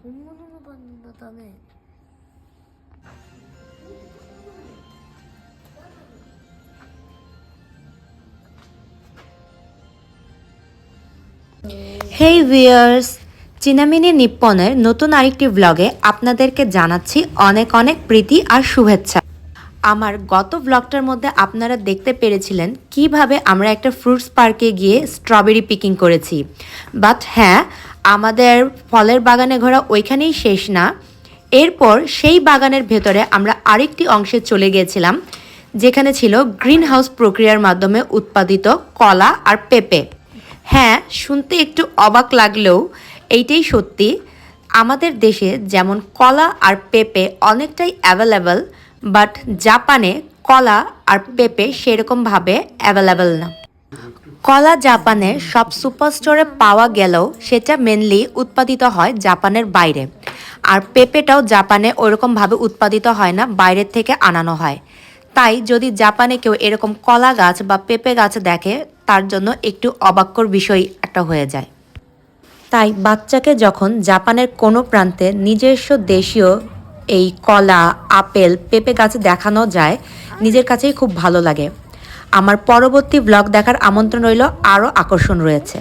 본문으로 받는다며. হেই viewers, চিনামিনি নিপ্পনের নতুন আরেকটি ব্লগে আপনাদেরকে জানাচ্ছি অনেক অনেক প্রীতি আর শুভেচ্ছা। আমার গত ব্লগটার মধ্যে আপনারা দেখতে পেরেছিলেন কিভাবে আমরা একটা ফ্রুটস পার্কে গিয়ে স্ট্রবেরি পিকিং করেছি। বাট হ্যাঁ, আমাদের ফলের বাগানে ঘোরা ওইখানেই শেষ না। এরপর সেই বাগানের ভেতরে আমরা আরেকটি অংশে চলে গিয়েছিলাম, যেখানে ছিল গ্রিন হাউস প্রক্রিয়ার মাধ্যমে উৎপাদিত কলা আর পেঁপে। হ্যাঁ, শুনতে একটু অবাক লাগলেও এইটাই সত্যি। আমাদের দেশে যেমন কলা আর পেঁপে অনেকটাই অ্যাভেলেবল, বাট জাপানে কলা আর পেঁপে সেরকমভাবে অ্যাভেলেবল না। কলা জাপানের সব সুপার স্টোরে পাওয়া গেলেও সেটা মেনলি উৎপাদিত হয় জাপানের বাইরে, আর পেঁপেটাও জাপানে ওরকমভাবে উৎপাদিত হয় না, বাইরের থেকে আনানো হয়। তাই যদি জাপানে কেউ এরকম কলা গাছ বা পেঁপে গাছ দেখে, তার জন্য একটু অবাক্যর বিষয় একটা হয়ে যায়। তাই বাচ্চাকে যখন জাপানের কোনো প্রান্তে নিজস্ব দেশীয় এই কলা, আপেল, পেঁপে গাছ দেখানো যায়, নিজের কাছেই খুব ভালো লাগে। আমার পরবর্তী ব্লগ দেখার আমন্ত্রণ রইল, আরও আকর্ষণ রয়েছে।